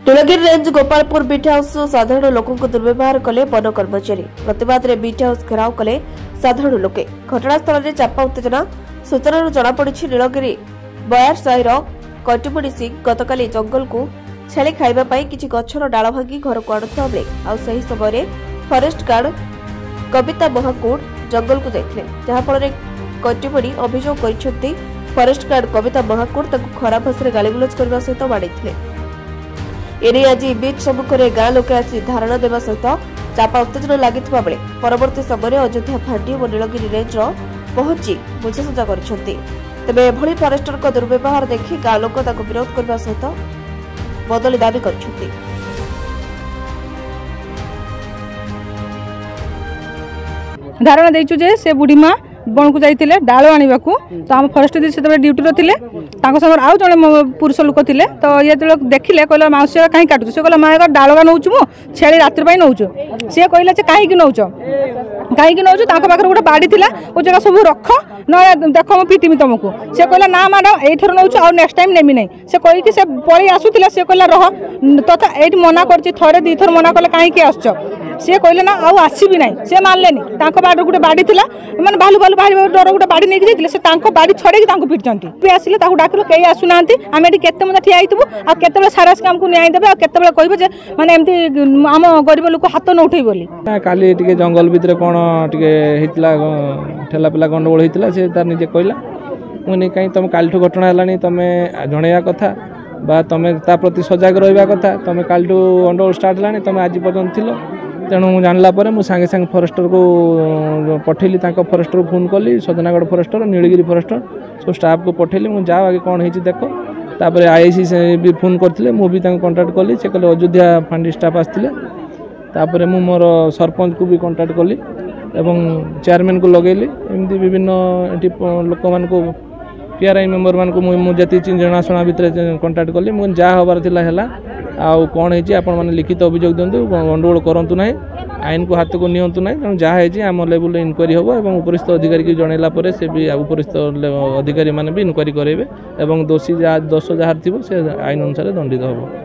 Nilgiri range Gopalpur beat house साधारण लोकों को दुर्व्यवहार कले वन कर्मचारी प्रतिवाद में बीट हाउस घेराव कले साधारण लोके घटनास्थल में चापा उत्तेजना सूचना जमापड़ी नीलगिरी बयार साहिर कटिमुड़ी सिंह गतकाली जंगल को छेली खाइबा किछि गछर डाल भांगी घर को आणुवा बेले आ सही समय फॉरेस्ट गार्ड कविता महाकूट जंगल को जाइथिले जहाफल कटिमुड़ी अभियोग करिसेंती फॉरेस्ट गार्ड कविता महाकूट खराब भाषा गालीगुलज करने सहित बाड़े एने आज बीच सम्मुख में गाँ लोके आसी धारणा देवा सहित चापा उत्तेजना लगी बेले परवर्ती समय अयोध्या फांडी और नीलगिरी रेंज पहुंची बुझासुझा करते तेज एभली फरेस्टर दुर्व्यवहार देखि गाँ लोक विरोध करने सहित बदली दाबी कर धारणा देचु जे से बुढ़ी माँ बन को जाइए डाल आने को तो आम फरेस्ट से ड्यूटी रे सागर आउ जड़े पुरुष लोक थे तो ये देखिले कहला मौसी कहीं काटु से कहला माँ डाल नौ छेली रात्रि नौ सी कहला कहीं नौ कहीं नौ पाखे गोटे बाड़ी थी वो जगह सब रख न देख मुझे पिटमी तुमको से कहला ना मैडम यही नौ और नेक्स्ट टाइम नेमी ना से कहीकि से पलि आसूला सी कहला रह तो ये मना कर थे दी थर मना कले कहीं आस सी कहले ना आउ आसबि ना सी मानलेनी बाड़ी गोटे बाड़ी थी मैंने भालू भालू बाहर डर गोटे बाड़ी नहीं जाते से बाड़ी छड़े पिटती आसिले डाक कहीं आसुना आम ये केत मत ठिया होइतबु केत सारास काम को न्याय देवे केत कहबे जे माने एमती आम गरीब लोक हाथ न उठे बोली काली टिके जंगल भितर कौन टिके हेतला ठेला पेला गंडगोल होइतला से तार निजे कहला मुझे कहीं तुम कालठू घटना है तुम जनइया कथा बा तुम ता प्रति सजग रहा कथा तुम कालठू गंडगोल स्टार्ट है तुम आज पर्यंत थिलो तेणु मुझे जानला मुझे सांगे सांगे फरेस्टर को पठेली फरेस्टर को फोन कली सजनागढ़ फरेस्टर नीलगिरी फरेस्टर सब स्टाफ को पठेली मुझे जाओ आगे कौन होती देख तापर आईआईसी से भी फोन करते मुझे कंटाक्ट कली से कहले अयोध्या फांडी स्टाफ आसते तापर मु मोर सरपंच को भी कंटाक्ट कली एवं चेयरमैन को लगेली एमती विभिन्न लोक मान को पीआरआई मेंबर मान को मुझे जनाशुना भितर कंटाक्ट कली मुझे जहाँ हबार है आउ कौन है आपण मैंने लिखित अभियोग दिंतु गंडगोल करूँ ना आईन को हाथ को नियंतु ना तेणु जहाँ है आम लेवल इनक्वारी हम और उपरिस्थ अधिकारी की जनइला से भी उपरिस्थ अधिकारी मैंने भी इनक्वारी करेंगे और दोषी दोष जहाँ थी से आईन अनुसार दंडित हम।